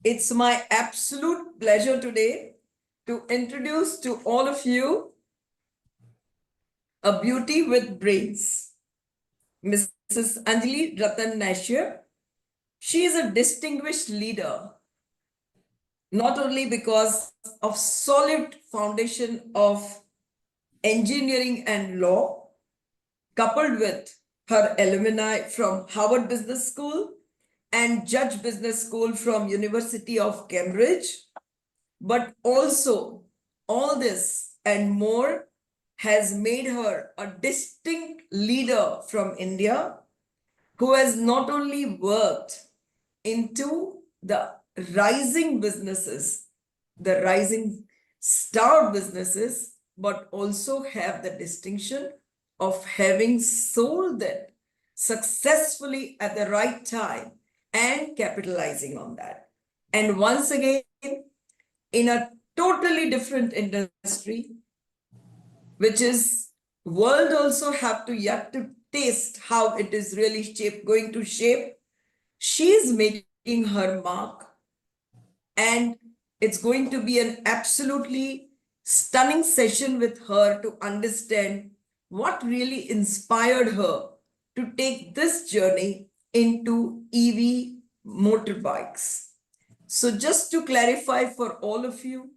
It's my absolute pleasure today to introduce to all of you a beauty with brains, Mrs. Anjali Rattan Nashier. She is a distinguished leader, not only because of solid foundation of engineering and law, coupled with her alumni from Harvard Business School and Judge Business School from University of Cambridge, but also all this and more has made her a distinct leader from India who has not only worked into the rising businesses, the rising star businesses, but also have the distinction of having sold it successfully at the right time and capitalizing on that. And once again, in a totally different industry, which is world also have to yet to taste how it is really going to shape. She is making her mark, and it's going to be an absolutely stunning session with her to understand what really inspired her to take this journey into EV motorbikes. So just to clarify for all of you,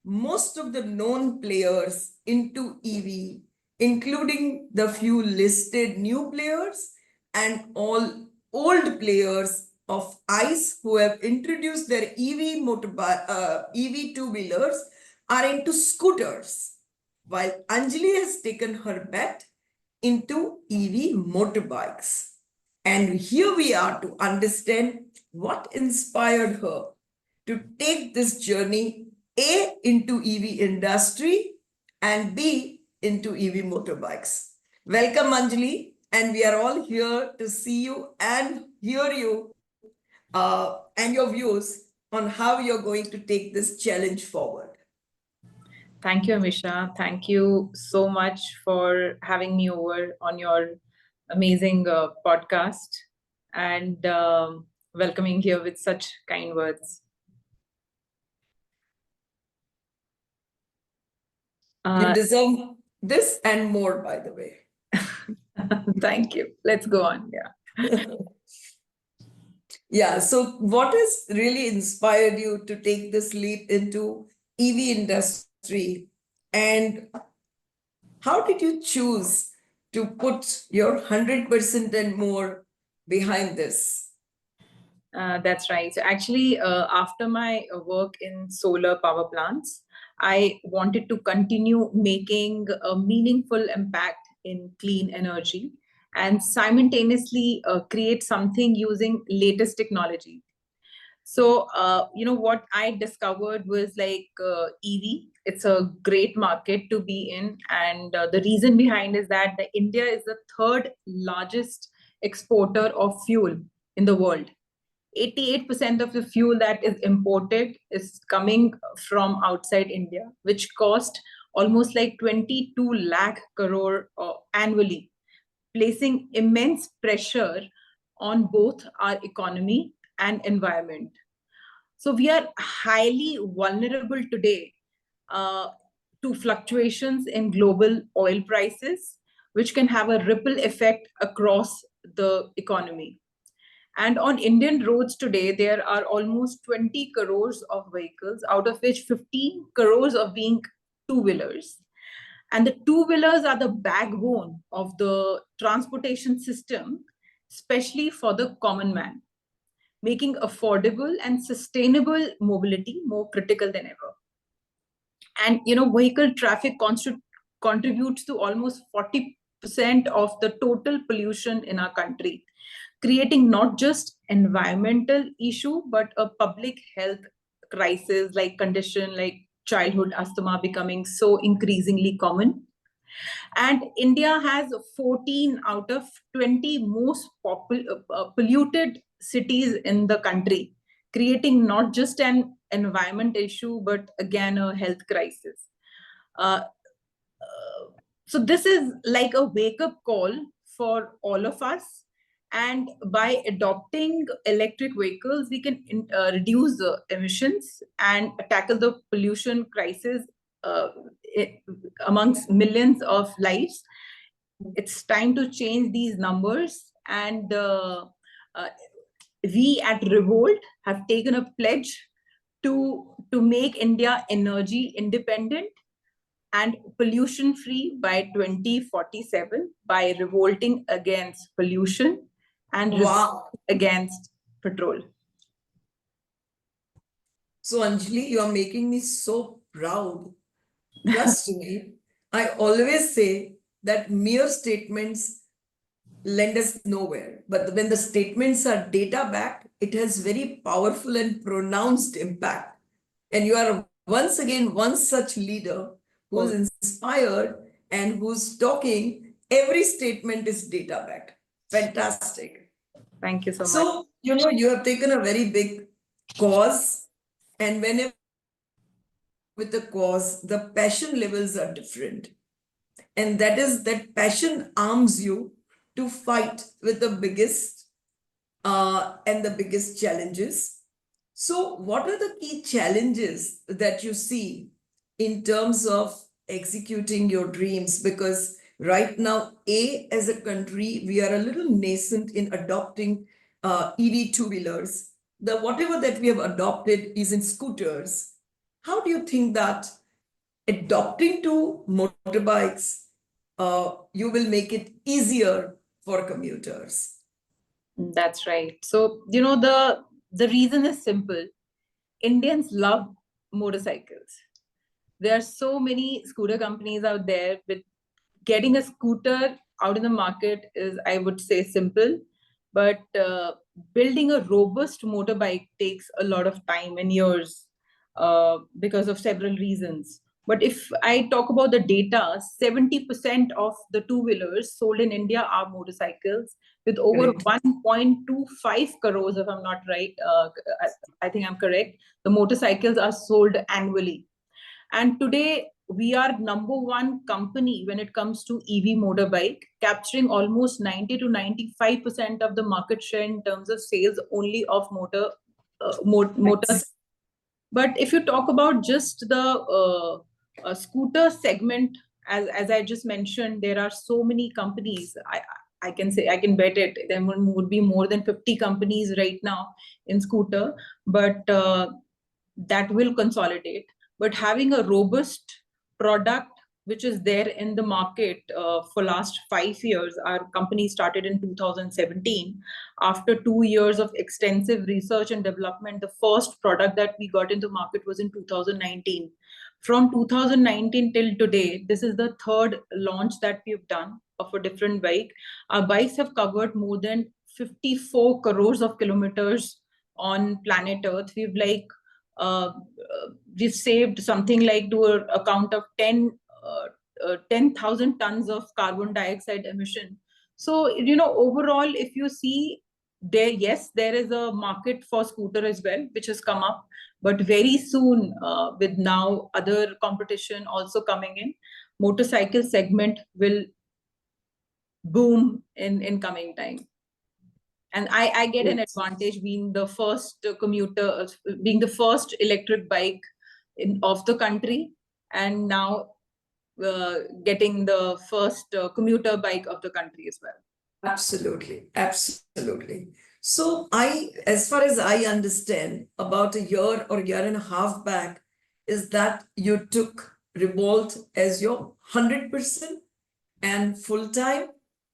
most of the known players into EV, including the few listed new players and all old players of ICE who have introduced their EV two-wheelers are into scooters, while Anjali has taken her bet into EV motorbikes. And here we are to understand what inspired her to take this journey A into EV industry and B into EV motorbikes. Welcome, Anjali, and we are all here to see you and hear you and your views on how you're going to take this challenge forward. Thank you, Amisha. Thank you so much for having me over on your amazing podcast and welcoming here with such kind words. You deserve this and more, by the way. Thank you. Let's go on. Yeah. Yeah. So what has really inspired you to take this leap into EV industry? And how did you choose to put your 100% and more behind this? That's right. So actually, after my work in solar power plants, I wanted to continue making a meaningful impact in clean energy and simultaneously create something using latest technology. So, what I discovered was like EV. It's a great market to be in, and the reason behind is that India is the third largest exporter of fuel in the world. 88% of the fuel that is imported is coming from outside India, which cost almost like 22 lakh crore annually, placing immense pressure on both our economy and environment. So we are highly vulnerable today uh, to fluctuations in global oil prices, which can have a ripple effect across the economy. And on Indian roads today, there are almost 20 crores of vehicles, out of which 15 crores of being two-wheelers. And the two-wheelers are the backbone of the transportation system, especially for the common man, making affordable and sustainable mobility more critical than ever. And vehicle traffic contributes to almost 40% of the total pollution in our country, creating not just environmental issue but a public health crisis like condition like childhood asthma becoming so increasingly common. And India has 14 out of 20 most polluted cities in the country, creating not just an environment issue but again a health crisis. uh, so this is like a wake up call for all of us, And by adopting electric vehicles, we can reduce the emissions and tackle the pollution crisis uh, i- amongst millions of lives. It's time to change these numbers. And uh, we at Revolt have taken a pledge to make India energy independent and pollution free by 2047 by revolting against pollution and Wow. against petrol. So, Anjali, you are making me so proud. Trust me, I always say that mere statements lend us nowhere. But when the statements are data backed, it has very powerful and pronounced impact. And you are once again one such leader who's inspired and who's talking. Every statement is data backed. Fantastic. Thank you so much. So, you have taken a very big cause, and whenever with the cause, the passion levels are different. And that is that passion arms you to fight with the biggest and the biggest challenges. So, what are the key challenges that you see in terms of executing your dreams? Because right now, as a country, we are a little nascent in adopting EV two-wheelers. The whatever that we have adopted is in scooters. How do you think that adopting to motorbikes, you will make it easier for commuters? That's right. So, the reason is simple. Indians love motorcycles. There are so many scooter companies out there. With getting a scooter out in the market is, I would say, simple, but building a robust motorbike takes a lot of time and years because of several reasons. But if I talk about the data, 70% of the two-wheelers sold in India are motorcycles, with over Correct. 1.25 crores, if I'm not right, I think I'm correct, the motorcycles are sold annually. And today, we are number one company when it comes to EV motorbike, capturing almost 90 to 95% of the market share in terms of sales only of motors. But if you talk about just the scooter segment, as I just mentioned, there are so many companies. I can say, I can bet it, there would be more than 50 companies right now in scooter, but that will consolidate. But having a robust product which is there in the market for last 5 years, our company started in 2017. After 2 years of extensive research and development, the first product that we got into market was in 2019. From 2019 till today, this is the third launch that we've done of a different bike. Our bikes have covered more than 54 crores of kilometers on planet Earth. Uh, we've saved something like to a count of 10,000 tons of carbon dioxide emission. So, overall, if you see there, yes, there is a market for scooter as well, which has come up, but very soon, with now other competition also coming in, motorcycle segment will boom in coming time. And I get an advantage being the first commuter, being the first electric bike of the country, and now getting the first commuter bike of the country as well. Absolutely, absolutely. So as far as I understand, about a year or year and a half back, is that you took Revolt as your 100% and full time,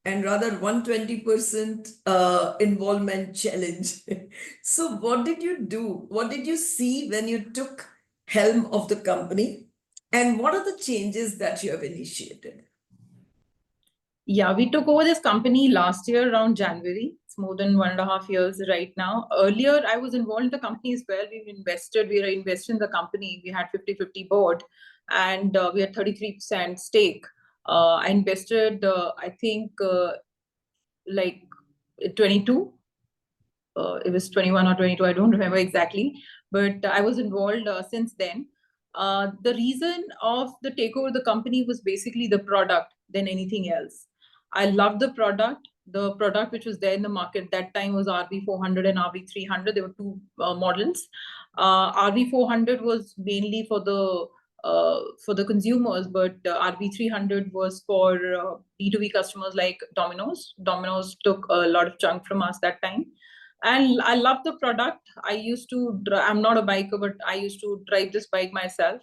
and rather 120% involvement challenge. So what did you do? What did you see when you took helm of the company? And what are the changes that you have initiated? Yeah, we took over this company last year around January. It's more than 1.5 years right now. Earlier, I was involved in the company as well. We are invested in the company. We had 50-50 board, and we had 33% stake. I invested, I think, like 22. It was 21 or 22. I don't remember exactly, but I was involved since then. The reason of the takeover of the company was basically the product than anything else. I loved the product. The product which was there in the market that time was RV400 and RV300. There were two models. RV400 was mainly for the consumers, but RV300 was for B2B customers like Domino's. Domino's took a lot of chunk from us that time. And I love the product. I'm not a biker, but I used to drive this bike myself.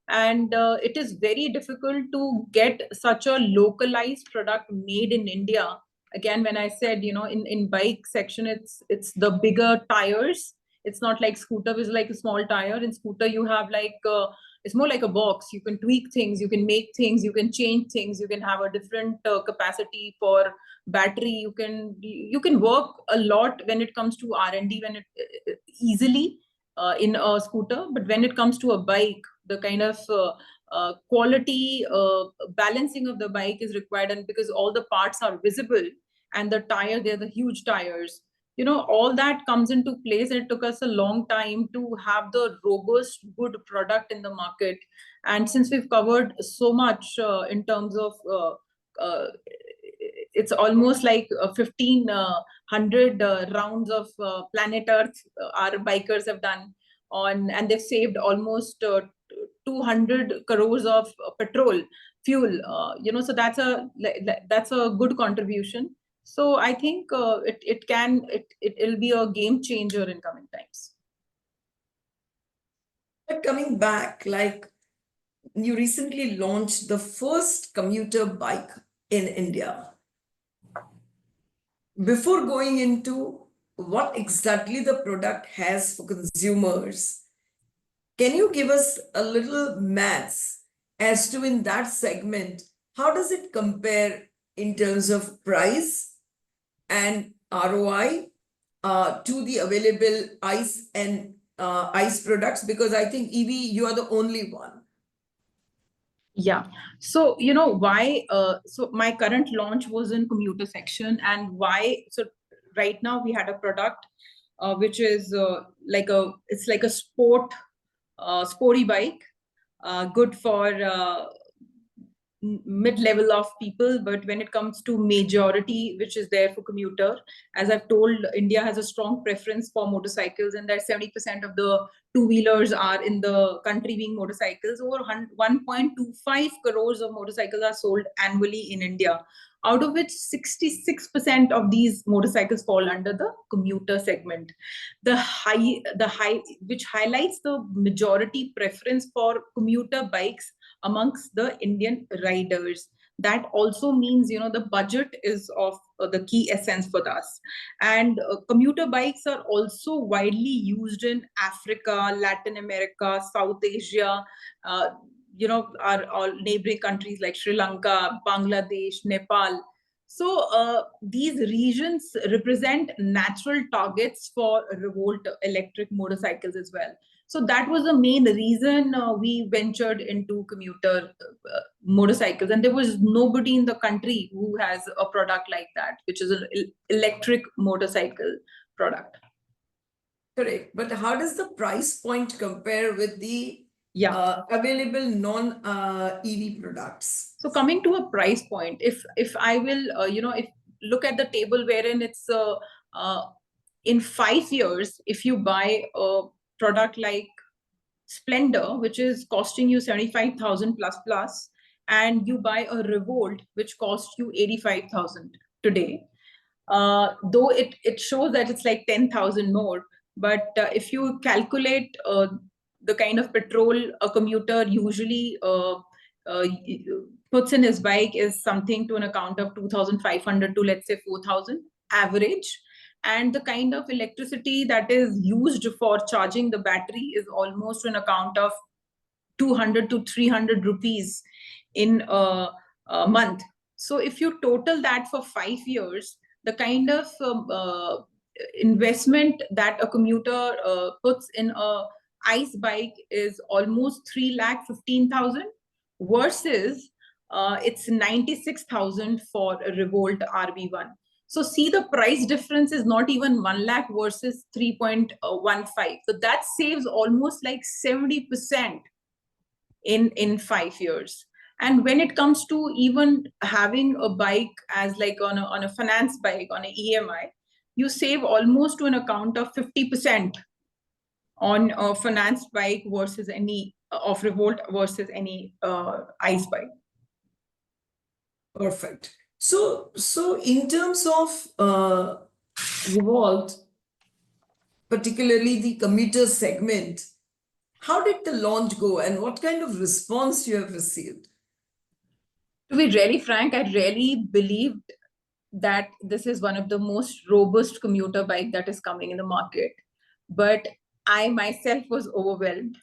And it is very difficult to get such a localized product made in India. Again, when I said, in bike section, it's the bigger tires. It's not like scooter is like a small tire. In scooter, you have it's more like a box. You can tweak things, you can make things, you can change things, you can have a different capacity for battery. You can work a lot when it comes to R&D, when it easily in a scooter. But when it comes to a bike, the kind of quality balancing of the bike is required, and because all the parts are visible, and they're the huge tires, all that comes into place, and it took us a long time to have the robust, good product in the market. And since we've covered so much in terms of it's almost like 1,500 rounds of planet Earth our bikers have done on, and they've saved almost 200 crores of petrol fuel. So that's a good contribution. So I think it'll be a game changer in coming times. But coming back, like you recently launched the first commuter bike in India. Before going into what exactly the product has for consumers, can you give us a little maths as to in that segment, how does it compare in terms of price and ROI to the available ICE and ICE products? Because I think EV, you are the only one. Yeah. So, why? So my current launch was in commuter section, and why? So right now we had a product which is it's like a sporty bike, good for mid-level of people. But when it comes to majority, which is there for commuter, as I've told, India has a strong preference for motorcycles, and that 70% of the two-wheelers are in the country being motorcycles. Over 1.25 crores of motorcycles are sold annually in India, out of which 66% of these motorcycles fall under the commuter segment. The high, which highlights the majority preference for commuter bikes amongst the Indian riders. That also means, the budget is of the key essence for us. And commuter bikes are also widely used in Africa, Latin America, South Asia, our all neighboring countries like Sri Lanka, Bangladesh, Nepal. So these regions represent natural targets for Revolt electric motorcycles as well. So that was the main reason we ventured into commuter motorcycles. And there was nobody in the country who has a product like that, which is an electric motorcycle product. Correct. But how does the price point compare with the available non-EV products? So coming to a price point, if I will, if look at the table wherein it's in 5 years, if you buy a product like Splendor, which is costing you 75,000 plus, and you buy a Revolt, which costs you 85,000 today, though it shows that it's like 10,000 more. But if you calculate the kind of petrol a commuter usually puts in his bike is something to an account of 2,500 to, let's say, 4,000 average. And the kind of electricity that is used for charging the battery is almost to an account of 200 to 300 rupees in a month. So if you total that for 5 years, the kind of investment that a commuter puts in a ICE bike is almost 3,15,000 versus it's 96,000 for a Revolt RB1. So see, the price difference is not even 1 lakh versus 3.15. So that saves almost like 70% in 5 years. And when it comes to even having a bike as like on a finance bike, on an EMI, you save almost to an account of 50% on a finance bike versus any of Revolt versus any ICE bike. Perfect. So in terms of Revolt, particularly the commuter segment, how did the launch go and what kind of response you have received? To be really frank, I really believed that this is one of the most robust commuter bike that is coming in the market. But I myself was overwhelmed.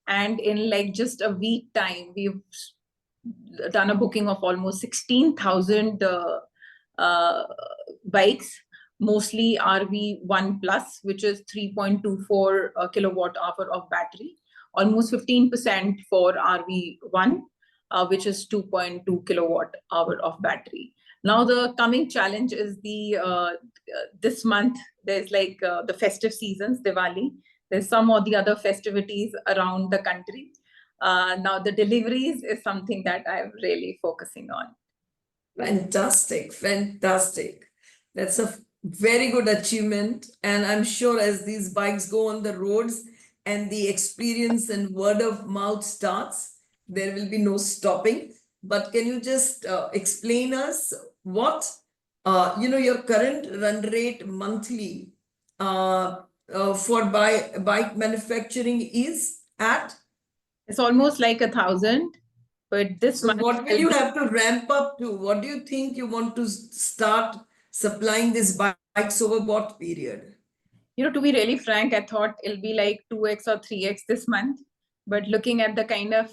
And in like just a week time, we've done a booking of almost 16,000 bikes, mostly RV1 Plus, which is 3.24 kilowatt hour of battery, almost 15% for RV1, which is 2.2 kilowatt hour of battery. Now the coming challenge is this month there's like the festive seasons, Diwali. There's some or the other festivities around the country. Now the deliveries is something that I'm really focusing on. Fantastic, fantastic. That's a very good achievement. And I'm sure as these bikes go on the roads and the experience and word of mouth starts, there will be no stopping. But can you just explain us what your current run rate monthly for bike manufacturing is at? It's almost like 1,000, but this So month what will you have to ramp up to? What do you think you want to start supplying these bikes over what period? To be really frank, I thought it'll be like 2x or 3x this month. But looking at the kind of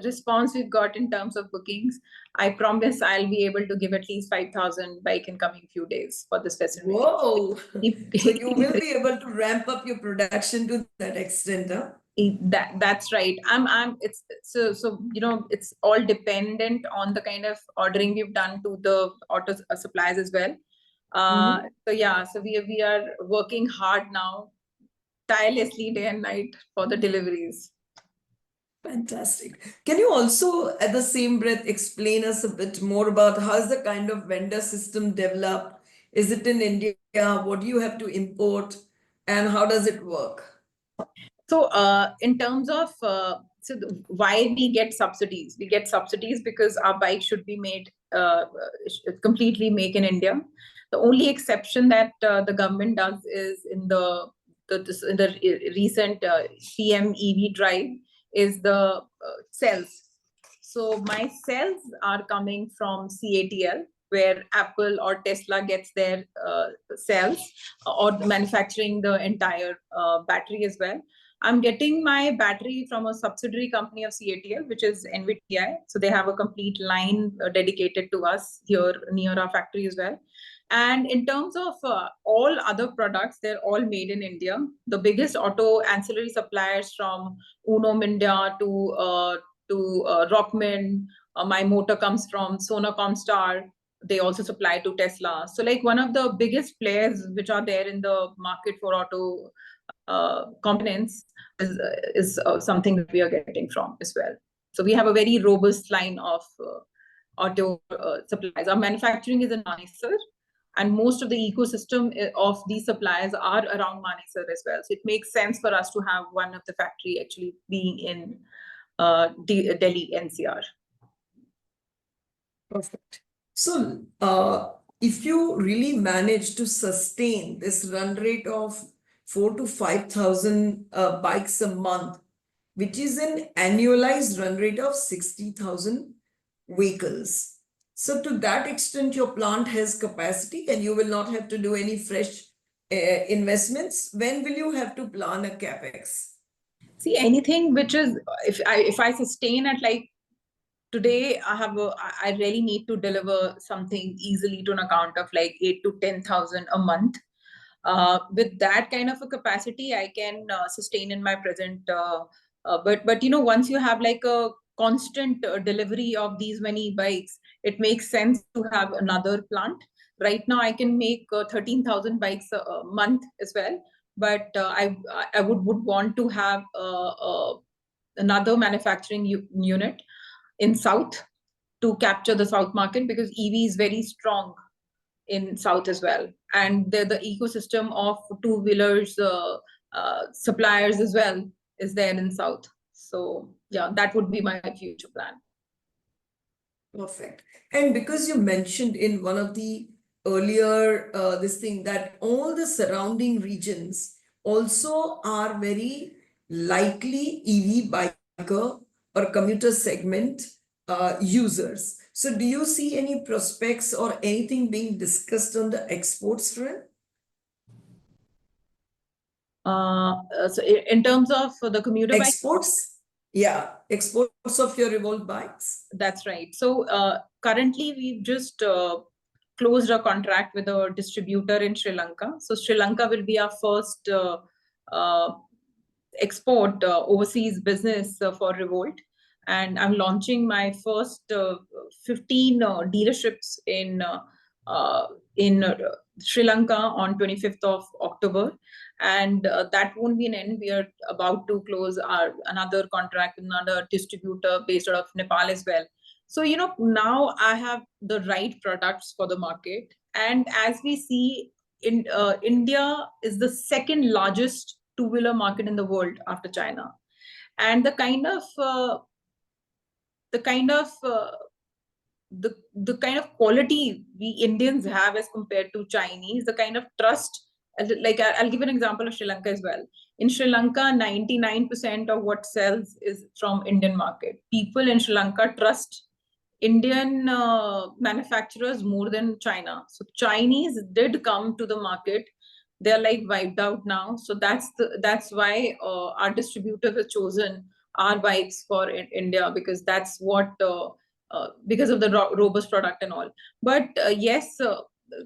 response we've got in terms of bookings, I promise I'll be able to give at least 5,000 bike in coming few days for this festival. Whoa! So you will be able to ramp up your production to that extent, huh? That's right. It's it's all dependent on the kind of ordering we've done to the auto suppliers as well. So we are working hard now, tirelessly day and night for the deliveries. Fantastic. Can you also, at the same breath, explain us a bit more about how's the kind of vendor system developed? Is it in India? What do you have to import? And how does it work? So, in terms of why we get subsidies because our bike should be made completely make in India. The only exception that the government does is in the recent PM EV drive is the cells. So my cells are coming from CATL, where Apple or Tesla gets their cells or manufacturing the entire battery as well. I'm getting my battery from a subsidiary company of CATL, which is NVTI. So they have a complete line dedicated to us here near our factory as well. And in terms of all other products, they're all made in India. The biggest auto ancillary suppliers from Uno Minda to Rockman. My motor comes from Sonacom Star. They also supply to Tesla. So like one of the biggest players which are there in the market for auto components is something that we are getting from as well. So we have a very robust line of auto suppliers. Our manufacturing is in Manesar, and most of the ecosystem of these suppliers are around Manesar as well. So it makes sense for us to have one of the factory actually being in Delhi NCR. Perfect. So, if you really manage to sustain this run rate of 4 to 5,000 bikes a month, which is an annualized run rate of 60,000 vehicles. So, to that extent, your plant has capacity and you will not have to do any fresh investments. When will you have to plan a capex? See, anything which is, if I sustain at like today, I really need to deliver something easily to an account of like 8 to 10,000 a month. With that kind of a capacity, I can sustain in my present. But once you have like a constant delivery of these many bikes, it makes sense to have another plant. Right now, I can make 13,000 bikes a month as well. But I would want to have another manufacturing unit in South to capture the South market, because EV is very strong in South as well. And the ecosystem of two-wheelers suppliers as well is there in South. So yeah, that would be my future plan. Perfect. And because you mentioned in one of the earlier this thing that all the surrounding regions also are very likely EV biker or commuter segment users. So do you see any prospects or anything being discussed on the exports front? So in terms of the commuter bike, Exports? Yeah, exports of your Revolt bikes. that's right. So currently we've just closed a contract with a distributor in Sri Lanka. So Sri Lanka will be our first export overseas business for Revolt. And I'm launching my first 15 dealerships in Sri Lanka on 25th of October. And that won't be an end. We are about to close another contract with another distributor based out of Nepal as well. So, now I have the right products for the market. And as we see, India is the second largest two-wheeler market in the world after China. And the kind of quality we Indians have as compared to Chinese, the kind of trust, like I'll give an example of Sri Lanka as well. In Sri Lanka, 99% of what sells is from Indian market. People in Sri Lanka trust Indian manufacturers more than China. So Chinese did come to the market. They're like wiped out now. So that's why our distributors have chosen our bikes for India, because that's what because of the robust product and all. But yes,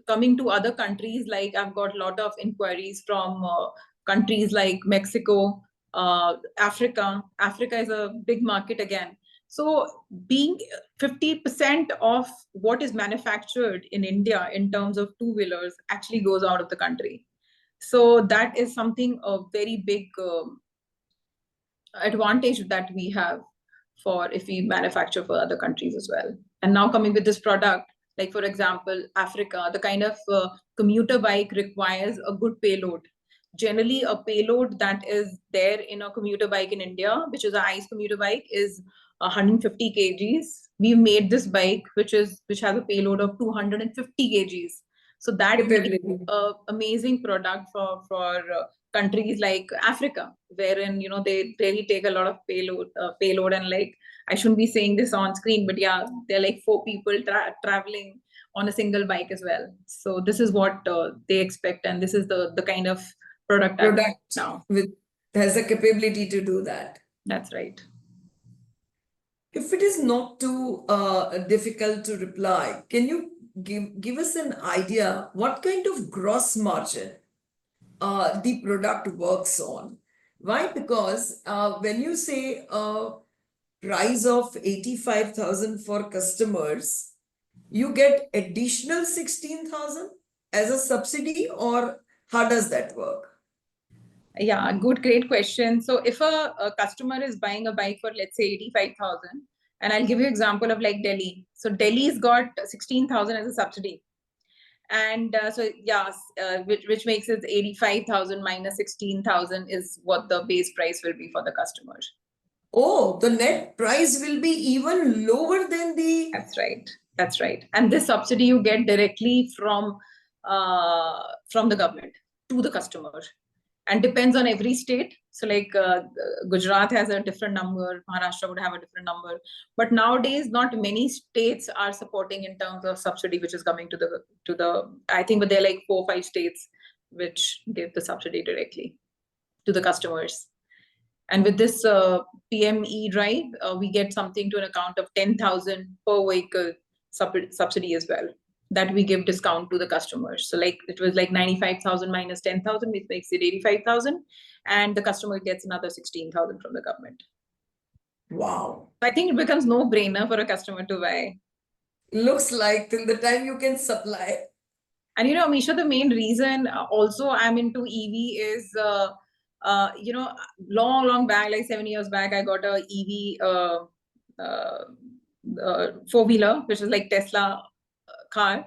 coming to other countries, like I've got a lot of inquiries from countries like Mexico, Africa. Africa is a big market again. So being 50% of what is manufactured in India in terms of two-wheelers actually goes out of the country. So that is something, a very big advantage that we have for if we manufacture for other countries as well. And now coming with this product, like for example, Africa, the kind of commuter bike requires a good payload. Generally, a payload that is there in a commuter bike in India, which is an ICE commuter bike, is 150 kgs. We made this bike which has a payload of 250 kgs. So that makes an amazing product for countries like Africa, wherein they really take a lot of payload, and like, I shouldn't be saying this on screen, but yeah, they're like 4 people traveling on a single bike as well. So this is what they expect, and this is the kind of product now has the capability to do that. That's right. If it is not too difficult to reply, can you give us an idea what kind of gross margin the product works on? Why? Because when you say a price of 85,000 for customers, you get additional 16,000 as a subsidy, or how does that work? Yeah, great question. So if a customer is buying a bike for, let's say, 85,000, and I'll give you example of like Delhi. So Delhi's got 16,000 as a subsidy. And so yes, which makes it 85,000 minus 16,000 is what the base price will be for the customer. Oh, the net price will be even lower than the... That's right. That's right. And this subsidy you get directly from the government to the customer, and depends on every state. So like Gujarat has a different number, Maharashtra would have a different number. But nowadays, not many states are supporting in terms of subsidy, which is coming to the I think, but there are like 4 or 5 states which give the subsidy directly to the customers. And with this PME drive, we get something to an account of 10,000 per vehicle subsidy as well, that we give discount to the customers. So like it was like 95,000 minus 10,000, which makes it 85,000. And the customer gets another 16,000 from the government. Wow. I think it becomes no brainer for a customer to buy. Looks like till the time you can supply. And Amisha, the main reason also I'm into EV is, long back, like 7 years back, I got a EV four-wheeler, which is like Tesla car.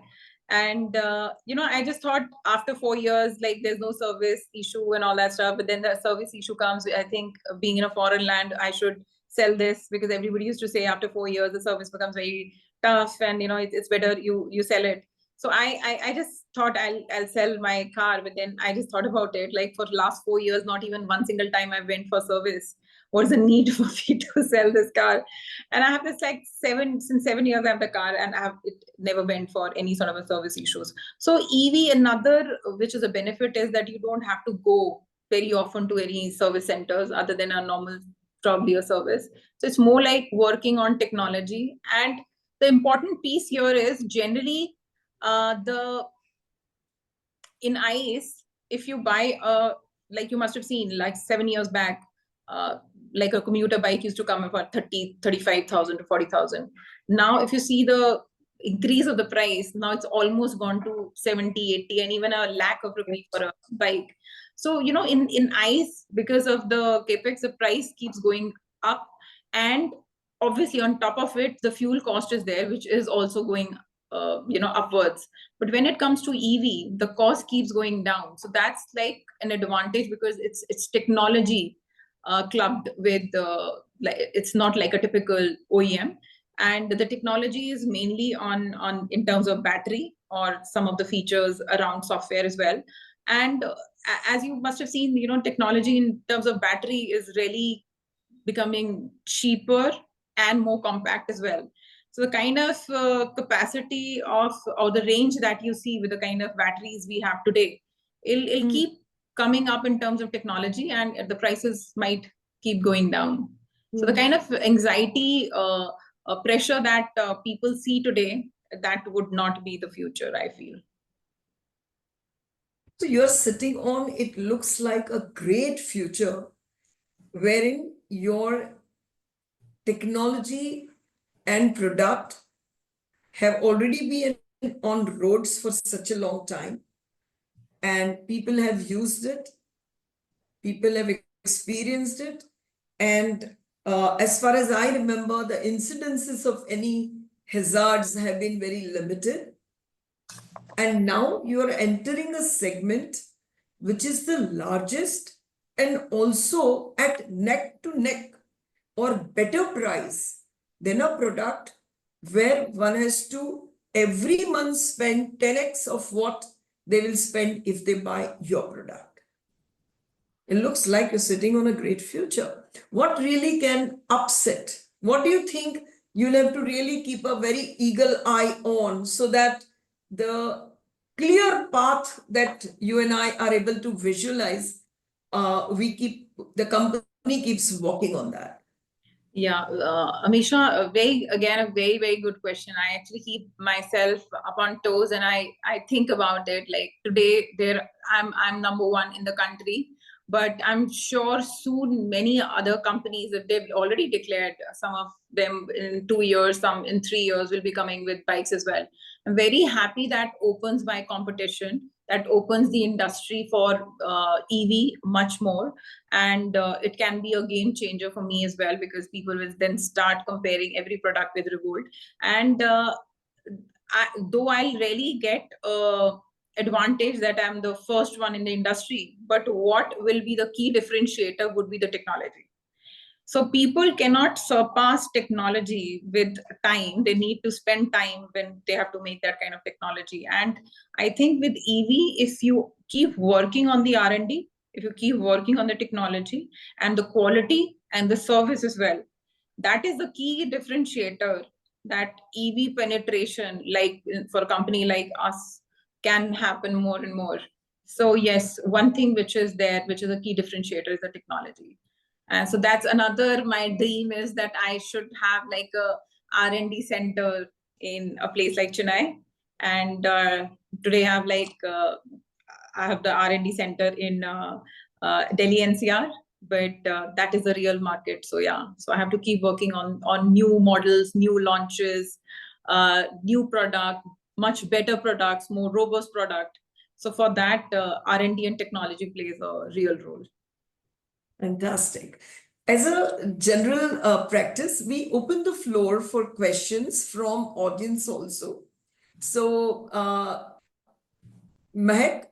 And, I just thought after 4 years, like there's no service issue and all that stuff. But then the service issue comes. I think being in a foreign land, I should sell this, because everybody used to say after 4 years, the service becomes very tough, and, it's better you sell it. So I just thought I'll sell my car. But then I just thought about it, like for the last 4 years, not even one single time I went for service. What's the need for me to sell this car? And I have this like since 7 years I have the car, and it never went for any sort of a service issues. So EV, another which is a benefit, is that you don't have to go very often to any service centers other than a normal, probably a service. So it's more like working on technology. And the important piece here is generally in ICE, if you buy like you must have seen, like 7 years back, like a commuter bike used to come about 35,000 to 40,000. Now, if you see the increase of the price, now it's almost gone to 70, 80, and even a lakh of rupees for a bike. So, in ICE, because of the capex, the price keeps going up. And obviously, on top of it, the fuel cost is there, which is also going upwards. But when it comes to EV, the cost keeps going down. So that's like an advantage, because it's technology clubbed with it's not like a typical OEM. And the technology is mainly on in terms of battery, or some of the features around software as well. And as you must have seen, technology in terms of battery is really becoming cheaper and more compact as well. So the kind of capacity or the range that you see with the kind of batteries we have today, it'll keep coming up in terms of technology, and the prices might keep going down. So the kind of anxiety, pressure that people see today, that would not be the future, I feel. So you're sitting on, it looks like a great future, wherein your technology and product have already been on roads for such a long time, and people have used it, people have experienced it, and as far as I remember, the incidences of any hazards have been very limited. And now you are entering a segment which is the largest, and also at neck to neck or better price than a product where one has to every month spend 10x of what they will spend if they buy your product. It looks like you're sitting on a great future. What really can upset? What do you think you'll have to really keep a very eagle eye on, so that the clear path that you and I are able to visualize, the company keeps walking on that? Yeah, Amisha, a very, very good question. I actually keep myself up on toes, and I think about it. Like today, I'm number one in the country, but I'm sure soon many other companies, if they've already declared, some of them in 2 years, some in 3 years, will be coming with bikes as well. I'm very happy that opens my competition, that opens the industry for EV much more. And it can be a game changer for me as well, because people will then start comparing every product with Revolt. And though I'll really get advantage that I'm the first one in the industry, but what will be the key differentiator would be the technology. So people cannot surpass technology with time. They need to spend time when they have to make that kind of technology. And I think with EV, if you keep working on the R&D, if you keep working on the technology and the quality and the service as well, that is the key differentiator, that EV penetration, like for a company like us, can happen more and more. So yes, one thing which is there, which is a key differentiator, is the technology. And so that's another, my dream is that I should have like a R&D center in a place like Chennai. And today I have the R&D center in Delhi NCR, but that is the real market. So yeah, so I have to keep working on new models, new launches, new product, much better products, more robust product. So for that, R&D and technology plays a real role. Fantastic. As a general practice, we open the floor for questions from audience also. So, Mahek,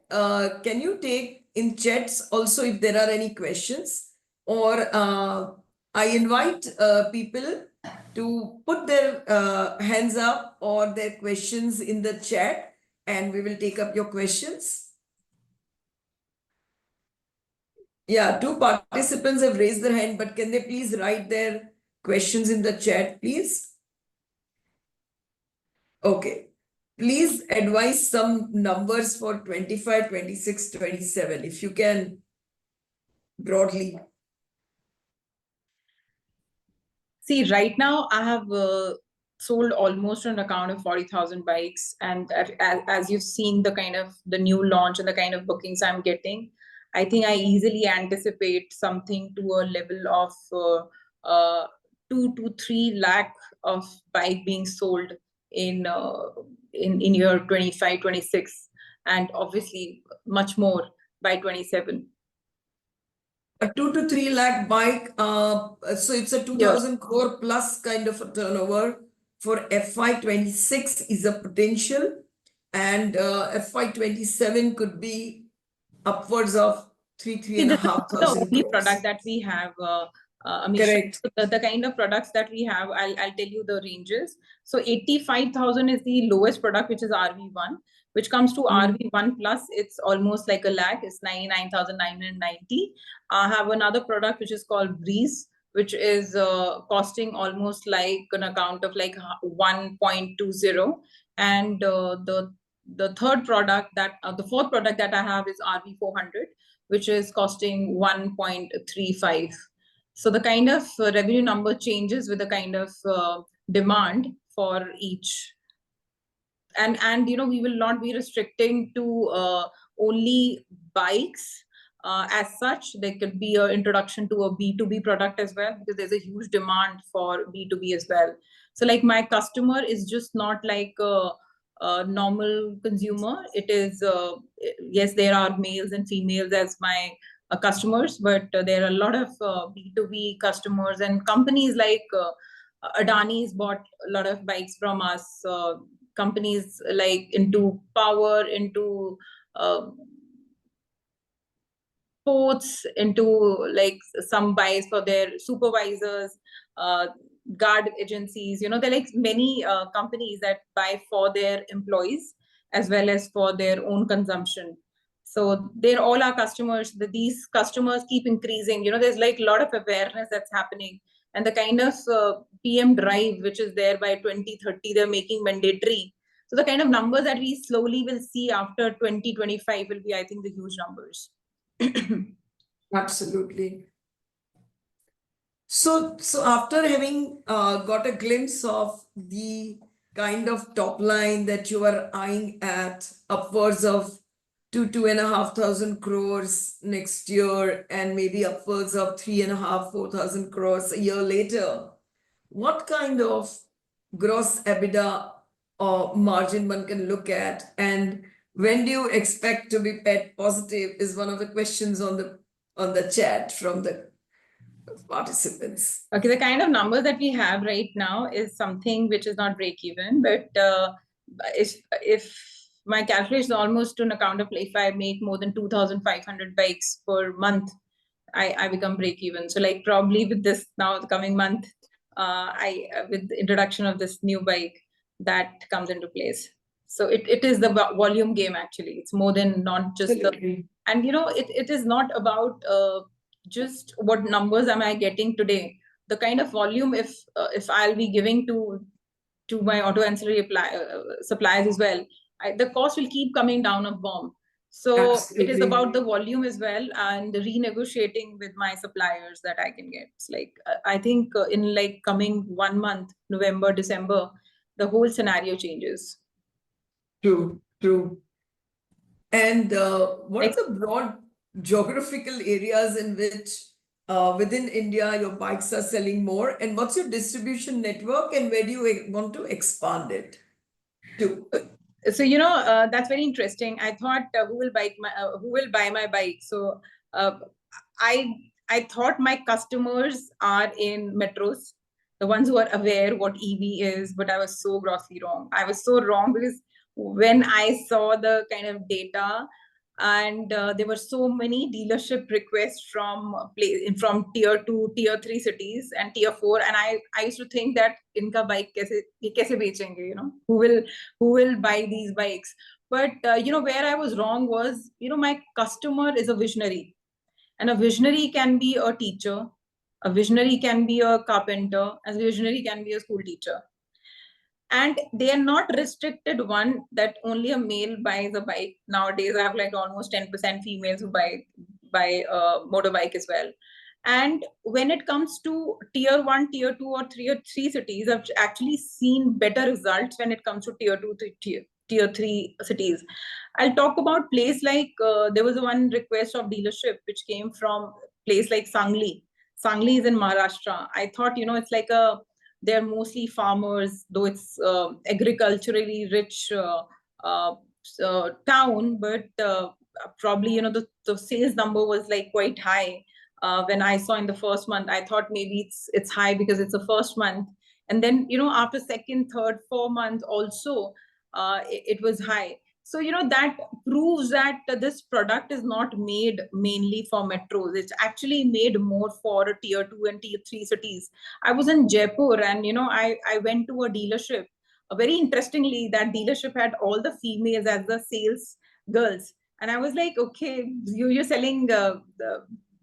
can you take in chats also if there are any questions? Or I invite people to put their hands up or their questions in the chat, and we will take up your questions. Yeah, two participants have raised their hand, but can they please write their questions in the chat, please? Okay. Please advise some numbers for 25, 26, 27, if you can broadly. See, right now I have sold almost on account of 40,000 bikes, and as you've seen the kind of the new launch and the kind of bookings I'm getting, I think I easily anticipate something to a level of 2 to 3 lakh of bike being sold in in year 25, 26, and obviously much more by 27. A 2 to 3 lakh bike, so it's a 2,000 crore plus kind of a turnover for FY26 is a potential, and FY27 could be upwards of three and a This is half not the thousand only product crores. that we have, Amisha. Correct. The kind of products that we have, I'll tell you the ranges. So 85,000 is the lowest product, which is RV1. Which comes to RV1 plus, it's almost like a lakh. It's 99,990. I have another product which is called Breeze, which is costing almost like an account of like 1.20. And the third product that the fourth product that I have is RV400, which is costing 1.35. So the kind of revenue number changes with the kind of demand for each. And you know, we will not be restricting to only bikes. As such, there could be an introduction to a B2B product as well, because there's a huge demand for B2B as well. So like my customer is just not like a normal consumer. It is, yes, there are males and females as my customers, but there are a lot of B2B customers and companies like Adani's bought a lot of bikes from us. Companies like into power, into sports, into like some buys for their supervisors, guard agencies. You know, there are like many companies that buy for their employees as well as for their own consumption. So they're all our customers. These customers keep increasing. You know, there's like a lot of awareness that's happening, and the kind of PM drive which is there by 2030, they're making mandatory. So the kind of numbers that we slowly will see after 2025 will be, I think, the huge numbers. Absolutely. So after having got a glimpse of the kind of top line that you are eyeing at upwards of 2,500 crores next year, and maybe upwards of 3,500-4,000 crores a year later, what kind of gross EBITDA or margin one can look at, and when do you expect to be PAT positive is one of the questions on the chat from the participants. Okay, the kind of numbers that we have right now is something which is not break even, but if my calculation is almost on account of if I make more than 2,500 bikes per month, I become break even. So like probably with this now the coming month, I with the introduction of this new bike, that comes into place. So it is the volume game actually. It's more than not just Absolutely. and you know it is not about just what numbers am I getting today. The kind of volume, if I'll be giving to my auto ancillary suppliers as well, the cost will keep coming down a bomb. So it is Absolutely. about the volume as well, and renegotiating with my suppliers that I can get. It's like I think in like coming 1 month, November, December, the whole scenario changes. True, true. And what are the broad geographical areas in which within India your bikes are selling more? And what's your distribution network, and where do you want to expand it to? So you know that's very interesting. I thought who will buy my bike. So uh, I I thought my customers are in metros, the ones who are aware what EV is, but I was so grossly wrong. I was so wrong because when I saw the kind of data, and there were so many dealership requests from tier 2, tier 3 cities and tier 4, and I used to think that inka bike kaise bechenge, you know, who will buy these bikes. But where I was wrong was, my customer is a visionary, and a visionary can be a teacher, a visionary can be a carpenter, and a visionary can be a school teacher. And they are not restricted one that only a male buys a bike. Nowadays, I have like almost 10% females who buy a motorbike as well. And when it comes to tier 1, tier 2, or tier 3 cities, I've actually seen better results when it comes to tier 2 to tier 3 cities. I'll talk about place like, there was one request of dealership which came from place like Sangli. Sangli is in Maharashtra. I thought, it's like they're mostly farmers, though it's agriculturally rich uh, town, but probably, the sales number was like quite high. When I saw in the first month, I thought maybe it's high because it's the first month. And then, after second, third, 4 months also, it was high. So, that proves that this product is not made mainly for metros. It's actually made more for tier 2 and tier 3 cities. I was in Jaipur, and, I went to a dealership. Very interestingly, that dealership had all the females as the sales girls. And I was like, okay, you're selling the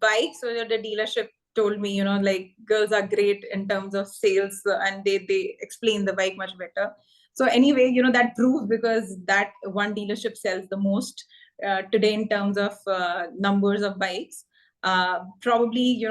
bikes. So the dealership told me, like girls are great in terms of sales, and they explain the bike much better. So anyway, that proves, because that one dealership sells the most today in terms of numbers of bikes. Probably,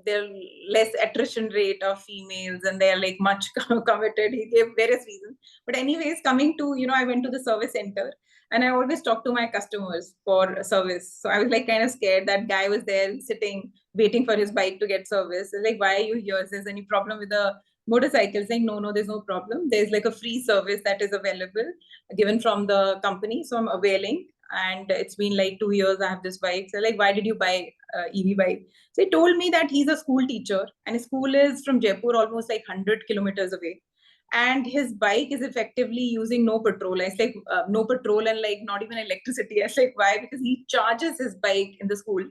there less attrition rate of females, and they're like much committed. He gave various reasons. But anyways, coming to, I went to the service center, and I always talk to my customers for service. So I was like kind of scared. That guy was there sitting, waiting for his bike to get service. Like, why are you here? Is there any problem with the motorcycles? Like, no, there's no problem. There's like a free service that is available, given from the company. So I'm availing. And it's been like 2 years I have this bike. So like, why did you buy EV bike? So he told me that he's a school teacher, and his school is from Jaipur, almost like 100 kilometers away. And his bike is effectively using no petrol. It's like no petrol and like not even electricity. I was like, why? Because he charges his bike in the school,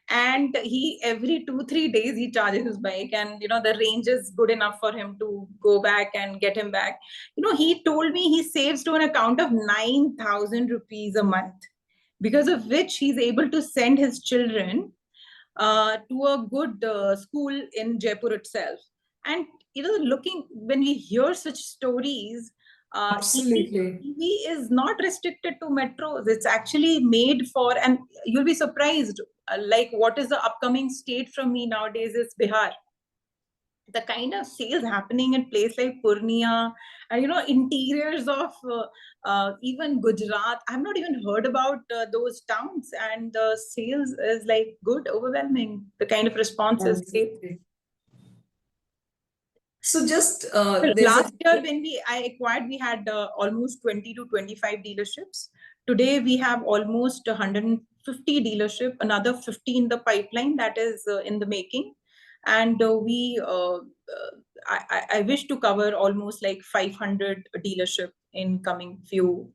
and he every 2-3 days he charges his bike, and the range is good enough for him to go back and get him back. He told me he saves to an account of 9,000 rupees a month, because of which he's able to send his children to a good school in Jaipur itself. And looking, when we hear such stories, Absolutely. EV is not restricted to metros. It's actually made for, and you'll be surprised, like what is the upcoming state from me nowadays is Bihar. The kind of sales happening in place like Purnia, interiors of even Gujarat. I've not even heard about those towns, and the sales is like good, overwhelming. The kind of responses. Absolutely. So just there's Last year when I acquired, we had almost 20 to 25 dealerships. Today we have almost 150 dealership, another 50 in the pipeline that is in the making. And I wish to cover almost like 500 dealership in coming few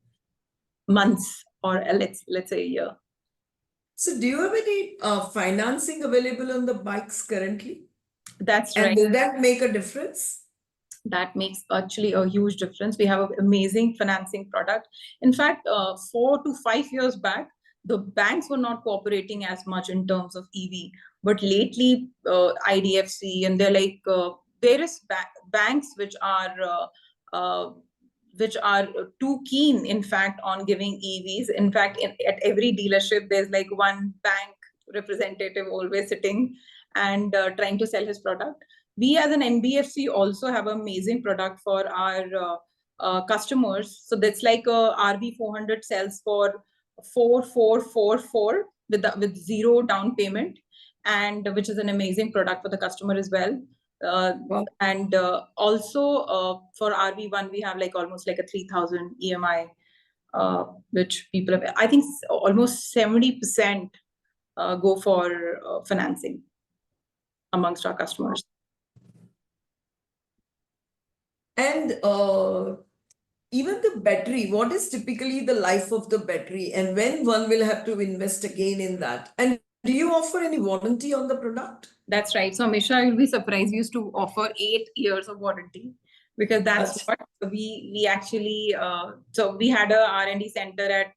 months, or let's say a year. So do you have any financing available on the bikes currently? That's And right. will that make a difference? That makes actually a huge difference. We have an amazing financing product. In fact, 4 to 5 years back, the banks were not cooperating as much in terms of EV. But lately, IDFC and they're like various banks which are too keen, in fact, on giving EVs. In fact, at every dealership, there's like one bank representative always sitting and trying to sell his product. We as an NBFC also have an amazing product for our customers. So that's like a RV400 sells for 4,444 with zero down payment, and which is an amazing product for the customer as well. Wow. And also for RV1, we have like almost like a 3,000 EMI, which people have, I think almost 70% go for financing amongst our customers. And even the battery, what is typically the life of the battery, and when one will have to invest again in that? And do you offer any warranty on the product? That's right. So, Amisha, you'll be surprised. We used to offer 8 years of warranty because that's what we actually. So we had a R&D center at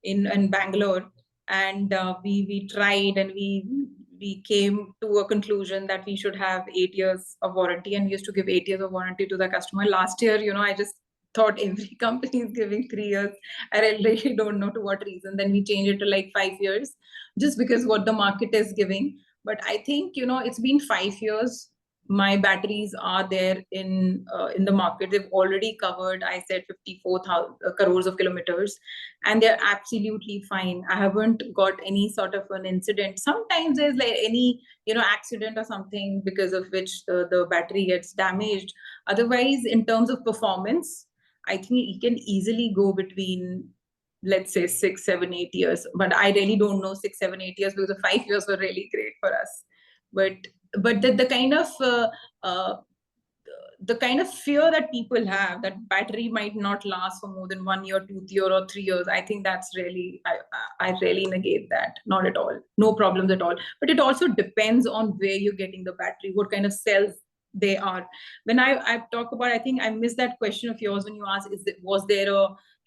in Bangalore, and we tried and we came to a conclusion that we should have 8 years of warranty, and we used to give 8 years of warranty to the customer. Last year, I just thought every company is giving 3 years. I really don't know to what reason. Then we changed it to like 5 years, just because what the market is giving. But I think, it's been 5 years. My batteries are there in the market. They've already covered, I said, 54,000 crores of kilometers, and they're absolutely fine. I haven't got any sort of an incident. Sometimes there's like any, accident or something because of which the battery gets damaged. Otherwise, in terms of performance, I think it can easily go between, let's say, 6, 7, 8 years. But I really don't know 6, 7, 8 years, because the 5 years were really great for us. But the kind of the kind of fear that people have that battery might not last for more than 1 year, 2 year, or 3 years, I think that's really, I really negate that. Not at all. No problems at all. But it also depends on where you're getting the battery, what kind of cells they are. When I talk about, I think I missed that question of yours when you asked, was there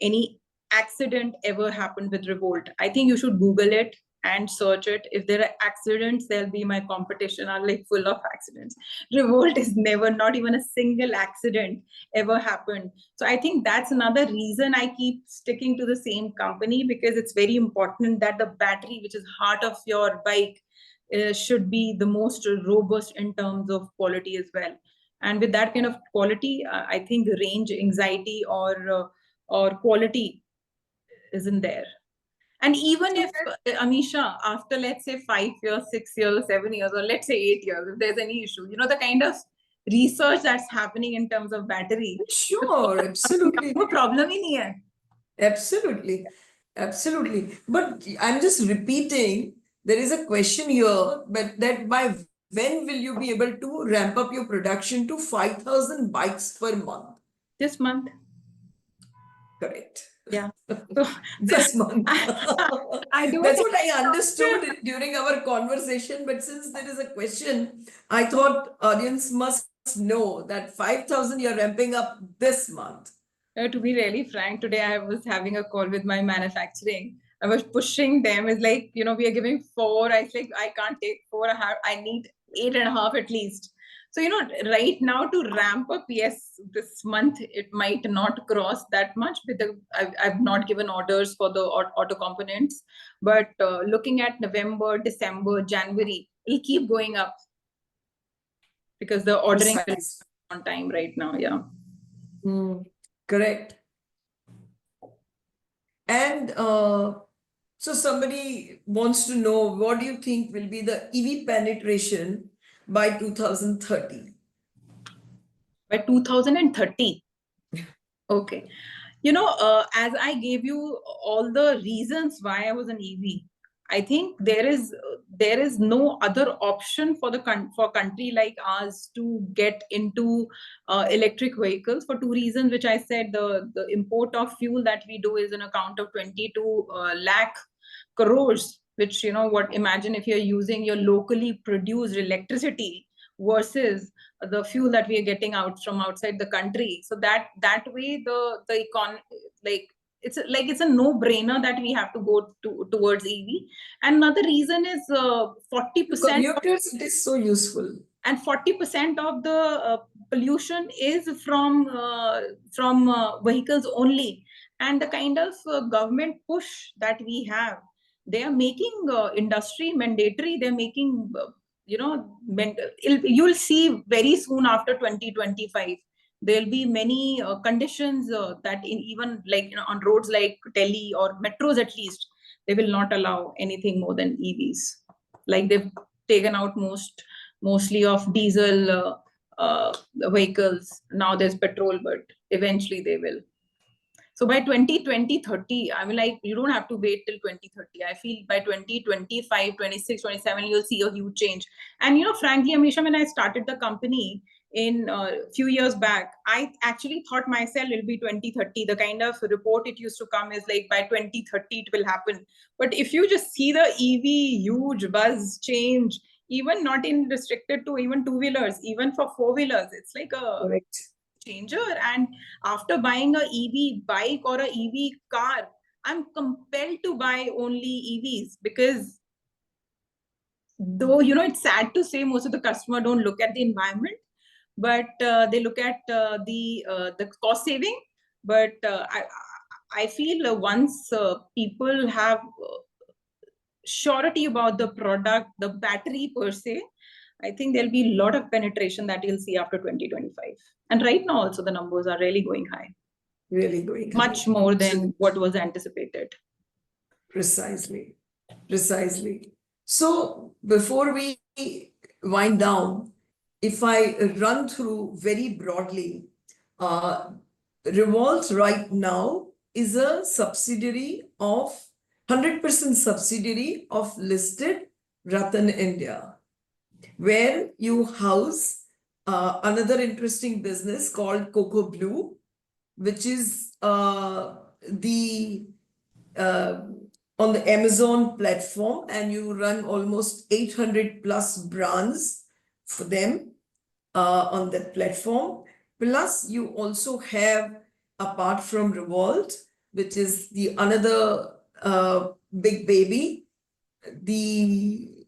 any accident ever happened with Revolt? I think you should Google it and search it. If there are accidents, there'll be my competition are like full of accidents. Revolt is never, not even a single accident ever happened. So I think that's another reason I keep sticking to the same company, because it's very important that the battery, which is heart of your bike, should be the most robust in terms of quality as well. And with that kind of quality, I think range anxiety or quality isn't there. And even if, Amisha, after, let's say, 5 years, 6 years, 7 years, or let's say 8 years, if there's any issue, the kind of research that's happening in terms of battery. Sure, absolutely. No problem in here. Absolutely. Absolutely. But I'm just repeating, there is a question here, but that by when will you be able to ramp up your production to 5,000 bikes per month? This month. Correct. Yeah. This month. I do. That's what I understood during our conversation. But since there is a question, I thought audience must know that 5,000 you're ramping up this month. To be really frank, today I was having a call with my manufacturing. I was pushing them. It's like, we are giving 4. I was like, I can't take 4. I need 8.5 at least. So, right now to ramp up, yes, this month it might not cross that much because I've not given orders for the auto components. But looking at November, December, January, it'll keep going up because the ordering is on time right now. Yeah. Correct. And so somebody wants to know, what do you think will be the EV penetration by 2030? By 2030. Okay. As I gave you all the reasons why I was an EV, I think there is no other option for country like ours to get into electric vehicles for 2 reasons, which I said. The import of fuel that we do is an account of 22 lakh crores, which, imagine if you're using your locally produced electricity versus the fuel that we are getting out from outside the country. So that way the it's a no-brainer that we have to go towards EV. And another reason is 40%. It is so useful. And 40% of the pollution is from vehicles only. And the kind of government push that we have, they are making industry mandatory. They're making you'll see very soon after 2025 there'll be many conditions that even like on roads like Delhi or metros, at least they will not allow anything more than EVs. Like they've taken out mostly of diesel vehicles. Now there's petrol, but eventually they will. So by 2030, I mean, like, you don't have to wait till 2030. I feel by 2025, 26, 27, you'll see a huge change. And, you know, frankly, Amisha, when I started the company in a few years back, I actually thought myself it'll be 2030. The kind of report it used to come is like by 2030, it will happen. But if you just see the EV huge buzz change, even not in restricted to even two-wheelers, even for four-wheelers, it's like a Correct. changer. And after buying a EV bike or a EV car, I'm compelled to buy only EVs, because though, you know, it's sad to say most of the customer don't look at the environment, but they look at the cost saving. But I feel once people have surety about the product, the battery per se, I think there'll be a lot of penetration that you'll see after 2025. And right now also the numbers are really going high. Really going Much high. more than what was anticipated. Precisely. Precisely. So before we wind down, if I run through very broadly, Revolt right now is a subsidiary of 100% subsidiary of listed Rattan India, where you house another interesting business called Coco Blue, which is the on the Amazon platform, and you run almost 800 plus brands for them on that platform. Plus, you also have, apart from Revolt, which is the another big baby, the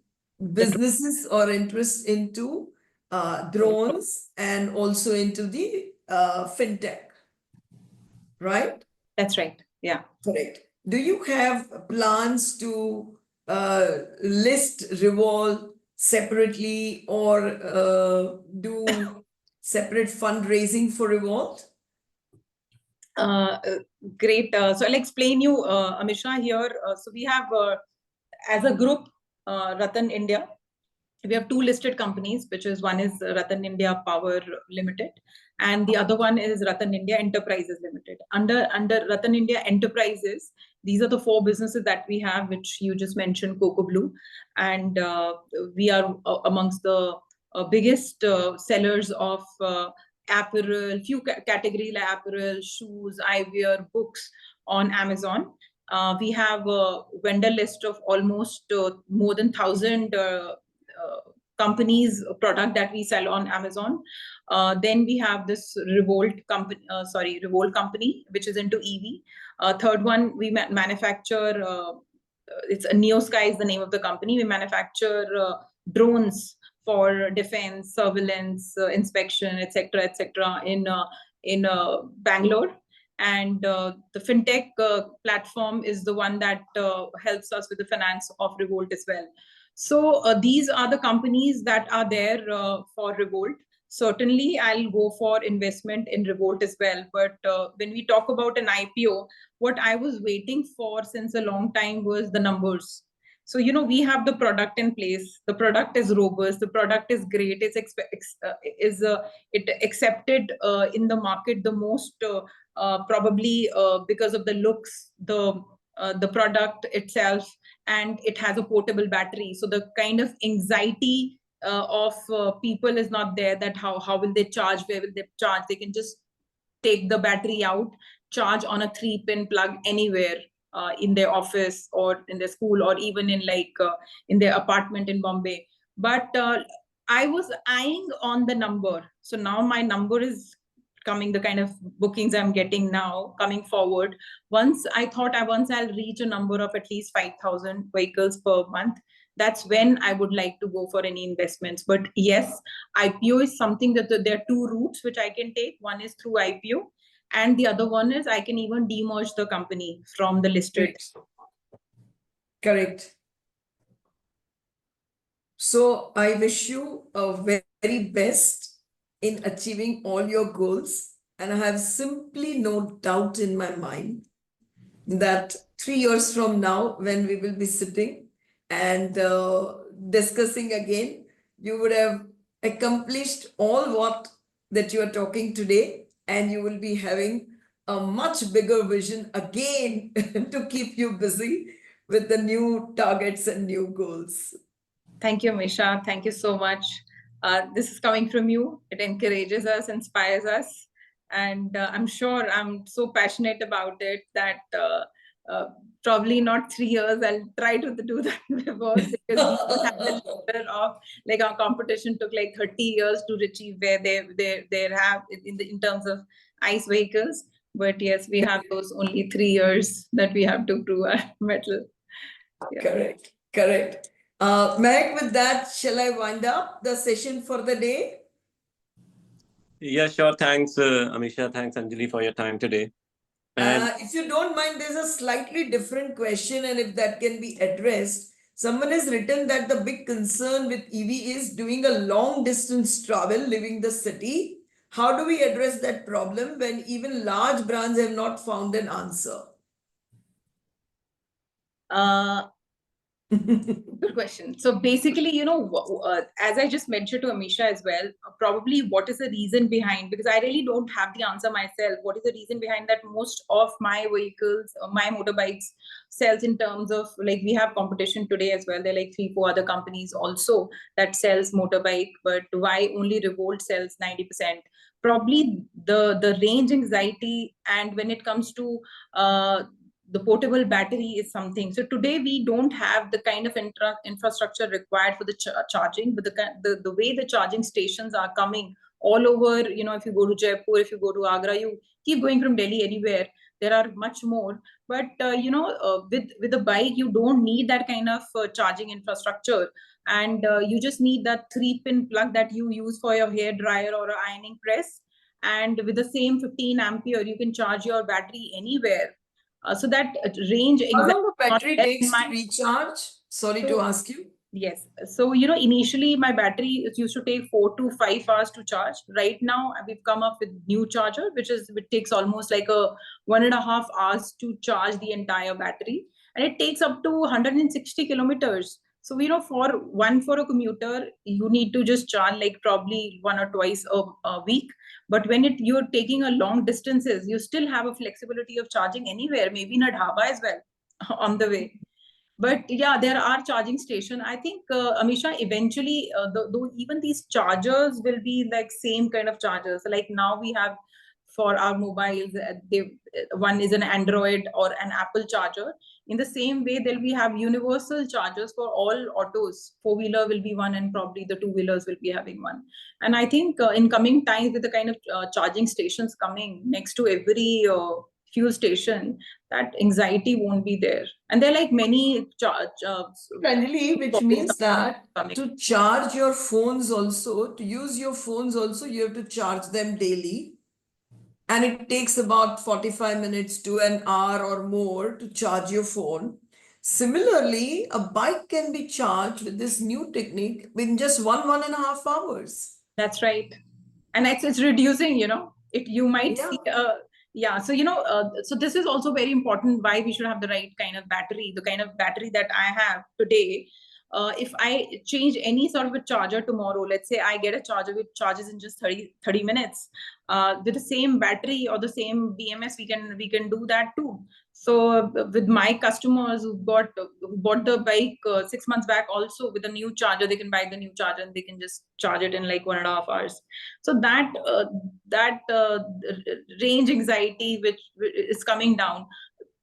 businesses or interest into drones and also into the fintech, right? That's right. Yeah. Correct. Do you have plans to list Revolve separately or do separate fundraising for Revolve? Great. So I'll explain you, Amisha, here. So we have, as a group, Rattan India, we have two listed companies, which is one is Rattan India Power Limited, and the other one is Rattan India Enterprises Limited. Under Rattan India Enterprises, these are the four businesses that we have, which you just mentioned, Coco Blue, and we are amongst the biggest sellers of apparel, few category like apparel, shoes, eyewear, books on Amazon. We have a vendor list of almost more than 1,000 companies product that we sell on Amazon. Then we have this Revolt company, which is into EV. Third one, we manufacture, it's a Neo Sky is the name of the company. We manufacture drones for defense, surveillance, inspection, etc., in Bangalore. And the fintech platform is the one that helps us with the finance of Revolt as well. So these are the companies that are there for Revolt. Certainly, I'll go for investment in Revolt as well. But when we talk about an IPO, what I was waiting for since a long time was the numbers. So, you know, we have the product in place. The product is robust. The product is great. It's it accepted in the market the most, probably because of the looks, the product itself, and it has a portable battery. So the kind of anxiety of people is not there, that how will they charge, where will they charge. They can just take the battery out, charge on a 3-pin plug anywhere, in their office or in their school, or even in in their apartment in Bombay. But I was eyeing on the number. So now my number is coming, the kind of bookings I'm getting now coming forward. Once I'll reach a number of at least 5,000 vehicles per month, that's when I would like to go for any investments. But yes, IPO is something that there are two routes which I can take. One is through IPO, and the other one is I can even demerge the company from the listed. Correct. So I wish you a very best in achieving all your goals. And I have simply no doubt in my mind that 3 years from now, when we will be sitting and discussing again, you would have accomplished all what that you are talking today, and you will be having a much bigger vision again to keep you busy with the new targets and new goals. Thank you, Misha. Thank you so much. This is coming from you. It encourages us, inspires us. And I'm sure I'm so passionate about it that probably not 3 years, I'll try to do that reverse, because we don't have the level of, like, our competition took like 30 years to achieve where they have in terms of ICE vehicles. But yes, we have those only 3 years that we have to prove our mettle. Yeah. Correct, correct. Mehak, with that, shall I wind up the session for the day? Yeah, sure. Thanks, Amisha. Thanks, Anjali, for your time today. And If you don't mind, there's a slightly different question, and if that can be addressed. Someone has written that the big concern with EV is doing a long distance travel, leaving the city. How do we address that problem when even large brands have not found an answer? Good question. So basically, as I just mentioned to Amisha as well, probably what is the reason behind, because I really don't have the answer myself. What is the reason behind that most of my vehicles, my motorbikes sells in terms of, like, we have competition today as well. There are like 3-4 other companies also that sells motorbike, but why only Revolt sells 90%? Probably the range anxiety, and when it comes to the portable battery is something. So today we don't have the kind of infrastructure required for the charging, but the way the charging stations are coming all over, if you go to Jaipur, if you go to Agra, you keep going from Delhi anywhere, there are much more. But with the bike, you don't need that kind of charging infrastructure, and you just need that 3-pin plug that you use for your hair dryer or an ironing press, and with the same 15 ampere you can charge your battery anywhere. So that range How exactly. long the battery takes to recharge? Sorry to ask you. Yes. So, initially my battery used to take 4 to 5 hours to charge. Right now, we've come up with new charger, which takes almost like a 1.5 hours to charge the entire battery. And it takes up to 160 kilometers. So, for a commuter, you need to just charge like probably 1 or twice a week. But when you're taking a long distances, you still have a flexibility of charging anywhere, maybe in a dhaba as well on the way. But yeah, there are charging station. I think, Amisha, eventually, though even these chargers will be like same kind of chargers. Like now we have for our mobiles, one is an Android or an Apple charger. In the same way, there'll be have universal chargers for all autos. 4-wheeler will be one, and probably the 2-wheelers will be having one. And I think in coming times, with the kind of charging stations coming next to every fuel station, that anxiety won't be there. And there are like many Anjali, which means that to charge your phones also, to use your phones also, you have to charge them daily. And it takes about 45 minutes to an hour or more to charge your phone. Similarly, a bike can be charged with this new technique in just 1.5 hours. That's right. And it's reducing, you might Yeah. see, so this is also very important, why we should have the right kind of battery, the kind of battery that I have today. If I change any sort of a charger tomorrow, let's say I get a charger which charges in just 30 minutes, with the same battery or the same BMS, we can do that too. So with my customers who bought the bike 6 months back, also with a new charger, they can buy the new charger and they can just charge it in like 1.5 hours. So that range anxiety which is coming down.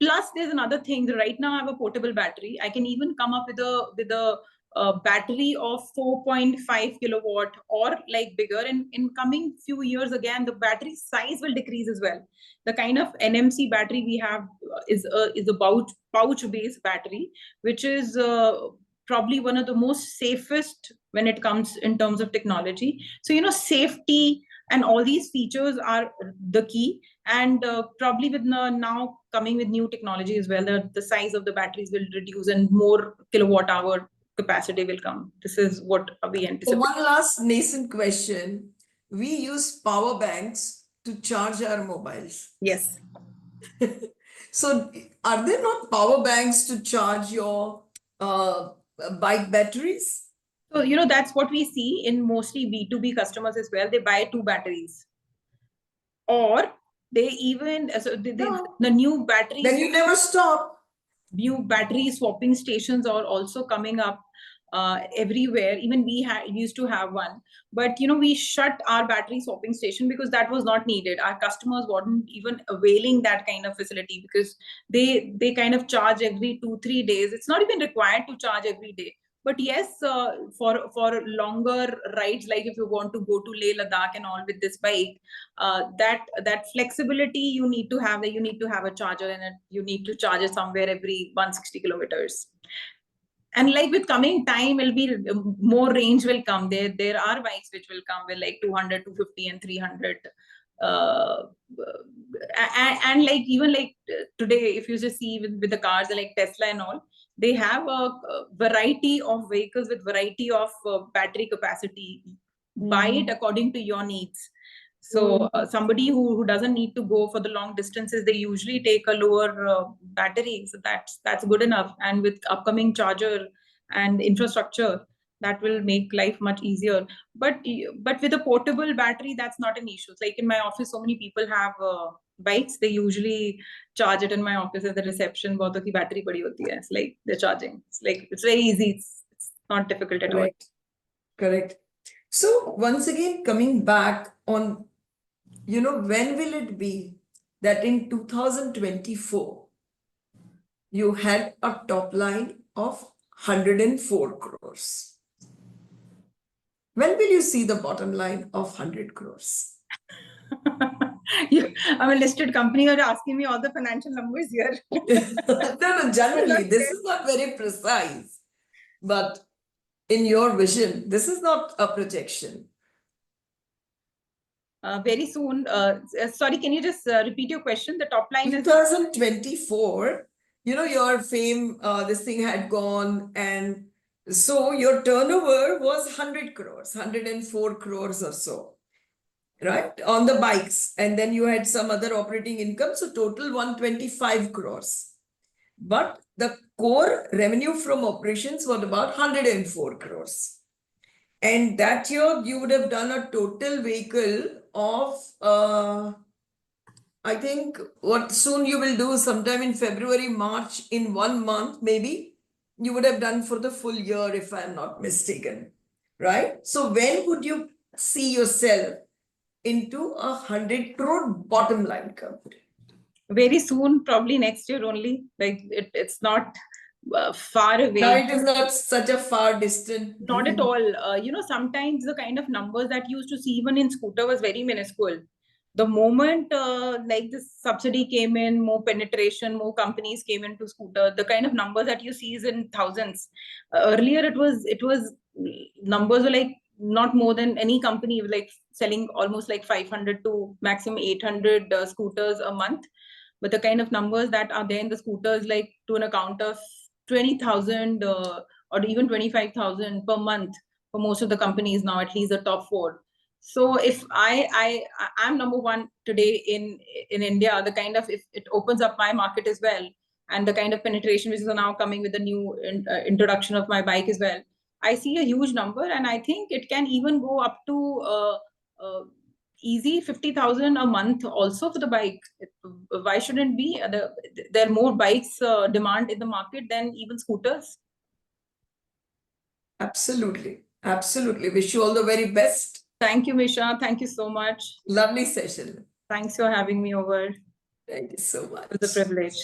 Plus, there's another thing. Right now, I have a portable battery. I can even come up with a battery of 4.5 kilowatt or like bigger. And in coming few years, again, the battery size will decrease as well. The kind of NMC battery we have is a pouch based battery, which is probably one of the most safest when it comes in terms of technology. So, safety and all these features are the key. And probably with now coming with new technology as well, the size of the batteries will reduce and more kilowatt hour capacity will come. This is what we anticipate. So one last nascent question. We use power banks to charge our mobiles. Yes. So are there not power banks to charge your bike batteries? So, that's what we see in mostly B2B customers as well. They buy 2 batteries. Or They even No. the new batteries. Then you never stop. New battery swapping stations are also coming up everywhere. Even we used to have one, but we shut our battery swapping station because that was not needed. Our customers weren't even availing that kind of facility because they kind of charge every 2-3 days. It's not even required to charge every day. But yes, for longer rides, like if you want to go to Leh Ladakh and all with this bike, that flexibility you need to have. That you need to have a charger, and you need to charge it somewhere every 160 kilometers. And like with coming time, will be more range will come. There are bikes which will come with like 200, 250, and 300. And like even like today, if you just see with the cars like Tesla and all, they have a variety of vehicles with variety of battery capacity. Buy it according to your needs. So somebody who doesn't need to go for the long distances, they usually take a lower battery. So that's good enough. And with upcoming charger and infrastructure, that will make life much easier. But with a portable battery, that's not an issue. Like in my office, so many people have bikes. They usually charge it in my office at the reception. Bahut ki battery padi hoti hai. It's like they're charging. It's very easy. It's not difficult at all. Correct. So once again, coming back on, when will it be that in 2024, you had a top line of 104 crores? When will you see the bottom line of 100 crores? I'm a listed company. You're asking me all the financial numbers here. No, generally, this is not very precise. But in your vision, this is not a projection. Very soon. Sorry, can you just repeat your question? The top line is 2024, your fame, this thing had gone, and so your turnover was 100 crores, 104 crores or so, right? On the bikes. And then you had some other operating income, so total 125 crores. But the core revenue from operations was about 104 crores. And that year, you would have done a total vehicle of, I think what soon you will do sometime in February, March, in 1 month, maybe you would have done for the full year, if I'm not mistaken, right? So when would you see yourself into 100 crore bottom line company? very soon, probably next year only. Like it's not far away. No, it is not such a far distant. Not at all. Sometimes the kind of numbers that you used to see even in scooter was very minuscule. The moment like this subsidy came in, more penetration, more companies came into scooter, the kind of numbers that you see is in thousands. Earlier it was numbers were like not more than any company like selling almost like 500 to maximum 800 scooters a month. But the kind of numbers that are there in the scooters, like to an account of 20,000 or even 25,000 per month for most of the companies now, at least the top 4. So if I'm number 1 today in India, the kind of, if it opens up my market as well, and the kind of penetration which is now coming with the new introduction of my bike as well, I see a huge number, and I think it can even go up to easy 50,000 a month also for the bike. Why shouldn't it be? There are more bikes demand in the market than even scooters. Absolutely. Absolutely. Wish you all the very best. Thank you, Misha. Thank you so much. Lovely session. Thanks for having me over. Thank you so much. It was a privilege.